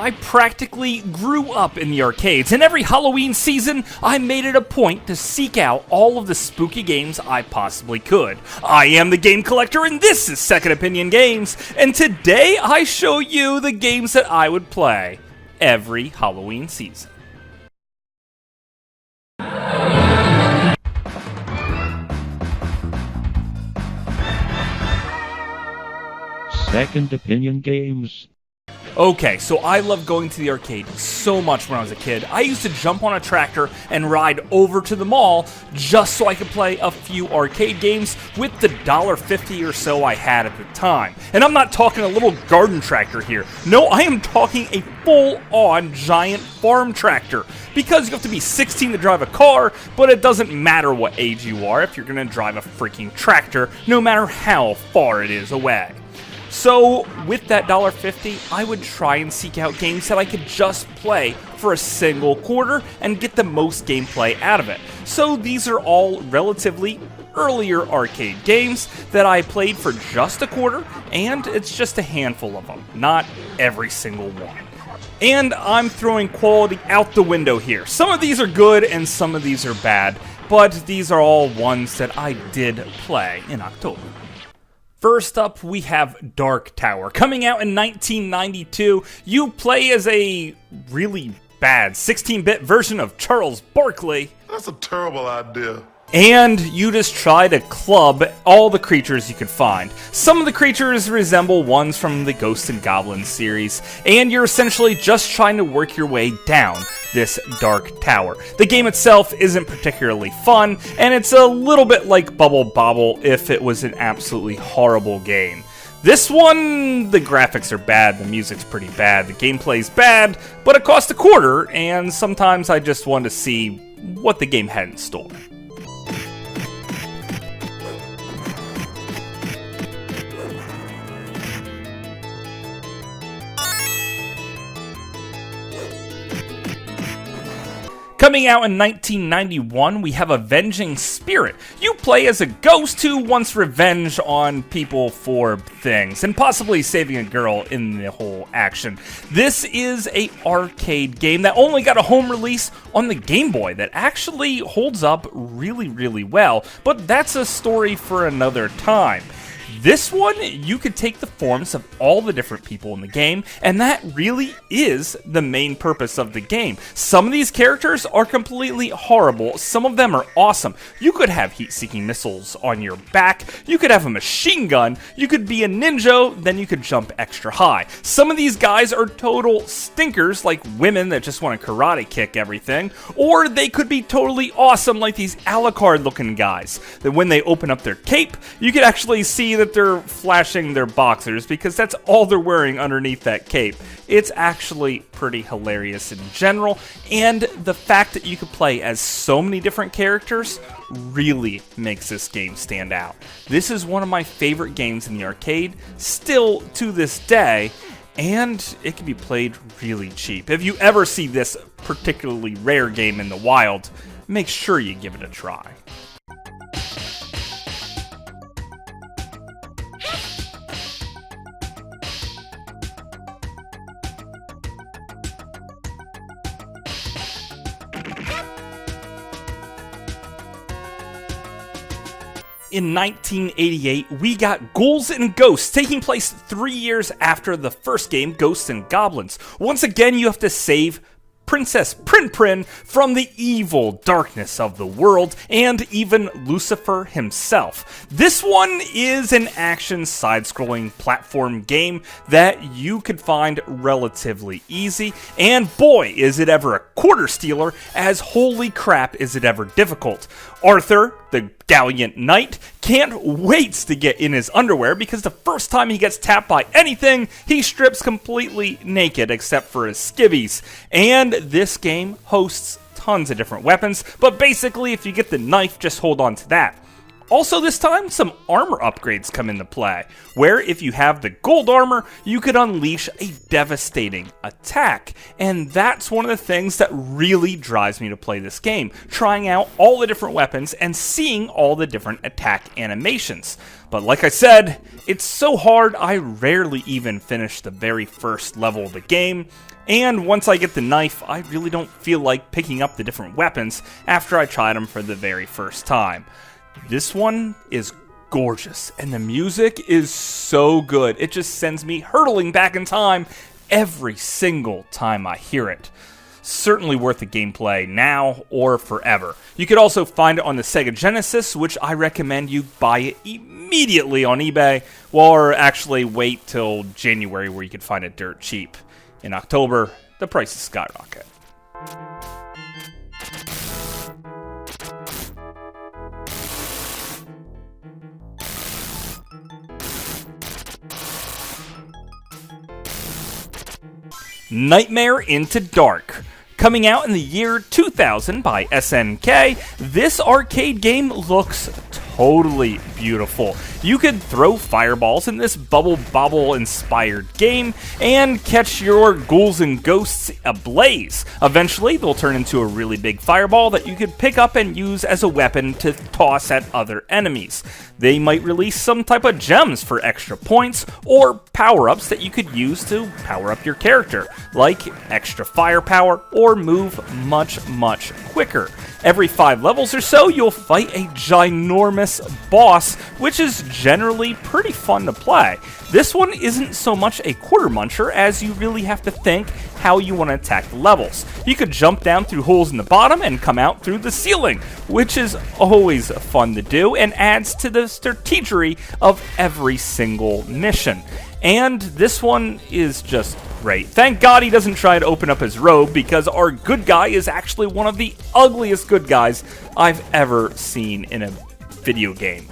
I practically grew up in the arcades, and every Halloween season, I made it a point to seek out all of the spooky games I possibly could. I am the Game Collector, and this is Second Opinion Games, and today I show you the games that I would play every Halloween season. Second Opinion Games. Okay, so I loved going to the arcade so much when I was a kid. I used to jump on a tractor and ride over to the mall just so I could play a few arcade games with the $1.50 or so I had at the time. And I'm not talking a little garden tractor here. No, I am talking a full-on giant farm tractor. Because you have to be 16 to drive a car, but it doesn't matter what age you are if you're going to drive a freaking tractor, no matter how far it is away. So, with that $1.50, I would try and seek out games that I could just play for a single quarter and get the most gameplay out of it. So these are all relatively earlier arcade games that I played for just a quarter, and it's just a handful of them, not every single one. And I'm throwing quality out the window here. Some of these are good and some of these are bad, but these are all ones that I did play in October. First up, we have Dark Tower. Coming out in 1992, you play as a really bad 16-bit version of Charles Barkley. That's a terrible idea. And you just try to club all the creatures you could find. Some of the creatures resemble ones from the Ghosts and Goblins series, and you're essentially just trying to work your way down this Dark Tower. The game itself isn't particularly fun, and it's a little bit like Bubble Bobble if it was an absolutely horrible game. This one, the graphics are bad, the music's pretty bad, the gameplay's bad, but it cost a quarter, and sometimes I just wanted to see what the game had in store. Coming out in 1991, we have Avenging Spirit. You play as a ghost who wants revenge on people for things, and possibly saving a girl in the whole action. This is an arcade game that only got a home release on the Game Boy that actually holds up really, really well, but that's a story for another time. This one, you could take the forms of all the different people in the game, and that really is the main purpose of the game. Some of these characters are completely horrible, some of them are awesome. You could have heat-seeking missiles on your back, you could have a machine gun, you could be a ninja, then you could jump extra high. Some of these guys are total stinkers, like women that just want to karate kick everything, or they could be totally awesome like these Alucard looking guys, that when they open up their cape, you could actually see that they're flashing their boxers because that's all they're wearing underneath that cape. It's actually pretty hilarious in general, and the fact that you could play as so many different characters really makes this game stand out. This is one of my favorite games in the arcade, still to this day, and it can be played really cheap. If you ever see this particularly rare game in the wild, make sure you give it a try. In 1988, we got Ghouls and Ghosts, taking place 3 years after the first game, Ghosts and Goblins. Once again, you have to save Princess Prin from the evil darkness of the world, and even Lucifer himself. This one is an action side-scrolling platform game that you could find relatively easy, and boy is it ever a quarter stealer, as holy crap is it ever difficult. Arthur, the Gallant Knight, can't wait to get in his underwear because the first time he gets tapped by anything, he strips completely naked except for his skivvies. And this game hosts tons of different weapons, but basically if you get the knife, just hold on to that. Also this time, some armor upgrades come into play, where if you have the gold armor, you could unleash a devastating attack. And that's one of the things that really drives me to play this game, trying out all the different weapons and seeing all the different attack animations. But like I said, it's so hard I rarely even finish the very first level of the game, and once I get the knife, I really don't feel like picking up the different weapons after I tried them for the very first time. This one is gorgeous, and the music is so good. It just sends me hurtling back in time every single time I hear it. Certainly worth the gameplay now or forever. You could also find it on the Sega Genesis, which I recommend you buy it immediately on eBay, or actually wait till January where you could find it dirt cheap. In October, the prices skyrocket. Nightmare Into Dark. Coming out in the year 2000 by SNK, this arcade game looks totally beautiful. You could throw fireballs in this Bubble Bobble inspired game and catch your ghouls and ghosts ablaze. Eventually, they'll turn into a really big fireball that you could pick up and use as a weapon to toss at other enemies. They might release some type of gems for extra points or power-ups that you could use to power up your character, like extra firepower or move much, much quicker. Every 5 levels or so, you'll fight a ginormous boss, which is generally pretty fun to play. This one isn't so much a quarter muncher as you really have to think how you want to attack the levels. You could jump down through holes in the bottom and come out through the ceiling, which is always fun to do and adds to the strategery of every single mission. And this one is just great. Thank God he doesn't try to open up his robe, because our good guy is actually one of the ugliest good guys I've ever seen in a video game.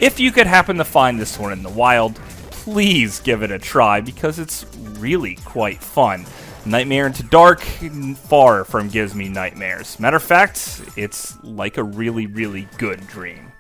If you could happen to find this one in the wild, please give it a try, because it's really quite fun. Nightmare Into Dark far from gives me nightmares. Matter of fact, it's like a really, really good dream.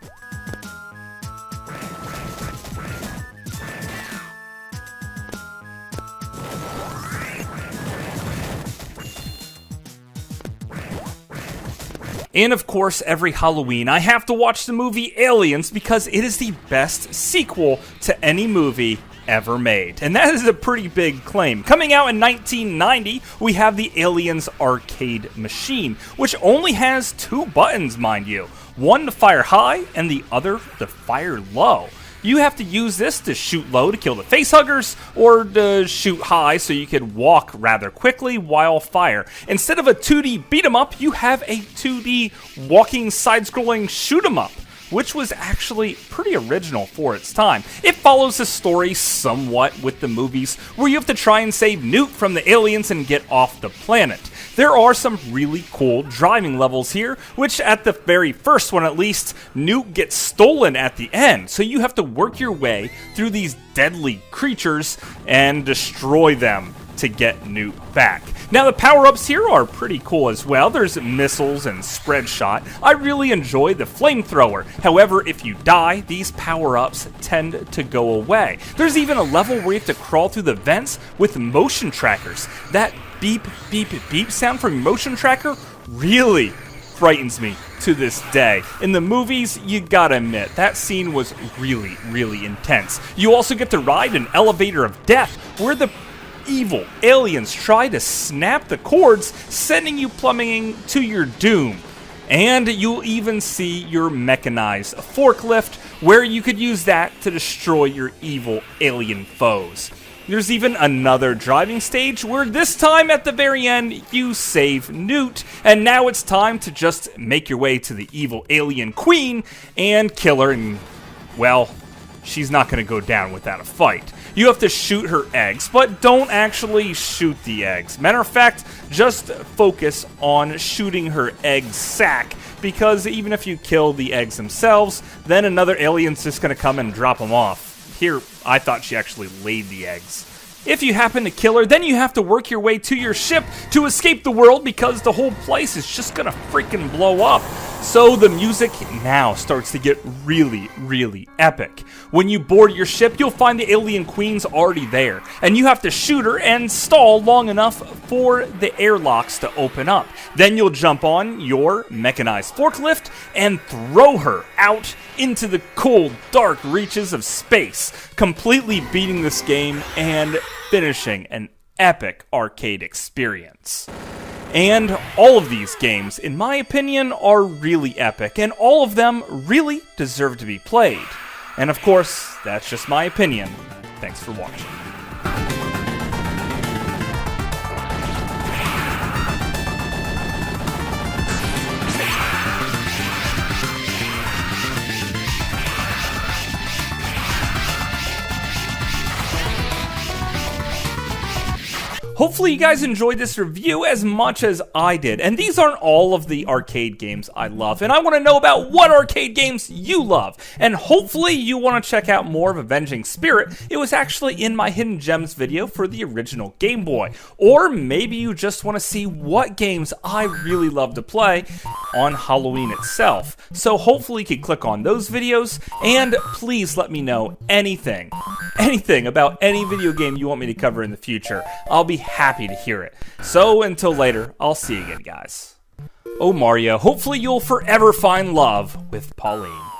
And of course, every Halloween, I have to watch the movie Aliens, because it is the best sequel to any movie ever made. And that is a pretty big claim. Coming out in 1990, we have the Aliens arcade machine, which only has 2 buttons, mind you. One to fire high, and the other to fire low. You have to use this to shoot low to kill the facehuggers, or to shoot high so you can walk rather quickly while fire. Instead of a 2D beat 'em up, you have a 2D walking side-scrolling shoot 'em up, which was actually pretty original for its time. It follows the story somewhat with the movies, where you have to try and save Newt from the aliens and get off the planet. There are some really cool driving levels here, which at the very first one at least, Newt gets stolen at the end. So you have to work your way through these deadly creatures and destroy them to get Newt back. Now the power-ups here are pretty cool as well. There's missiles and spread shot. I really enjoy the flamethrower. However, if you die, these power-ups tend to go away. There's even a level where you have to crawl through the vents with motion trackers. That beep, beep, beep sound from your motion tracker really frightens me to this day. In the movies, you gotta admit, that scene was really, really intense. You also get to ride an elevator of death, where the evil aliens try to snap the cords, sending you plummeting to your doom. And you'll even see your mechanized forklift, where you could use that to destroy your evil alien foes. There's even another driving stage where this time at the very end you save Newt, and now it's time to just make your way to the evil alien queen and kill her, and well, she's not going to go down without a fight. You have to shoot her eggs, but don't actually shoot the eggs. Matter of fact, just focus on shooting her egg sac, because even if you kill the eggs themselves, then another alien's just going to come and drop them off. Here, I thought she actually laid the eggs. If you happen to kill her, then you have to work your way to your ship to escape the world because the whole place is just gonna freaking blow up. So the music now starts to get really, really epic. When you board your ship, you'll find the alien queen's already there, and you have to shoot her and stall long enough for the airlocks to open up. Then you'll jump on your mechanized forklift and throw her out into the cold, dark reaches of space, completely beating this game and finishing an epic arcade experience. And all of these games, in my opinion, are really epic, and all of them really deserve to be played. And of course, that's just my opinion. Thanks for watching. Hopefully you guys enjoyed this review as much as I did, and these aren't all of the arcade games I love, and I want to know about what arcade games you love, and hopefully you want to check out more of Avenging Spirit. It was actually in my Hidden Gems video for the original Game Boy, or maybe you just want to see what games I really love to play on Halloween itself. So hopefully you can click on those videos, and please let me know anything about any video game you want me to cover in the future. I'll be happy to hear it. So until later, I'll see you again, guys. Oh, Mario, hopefully you'll forever find love with Pauline.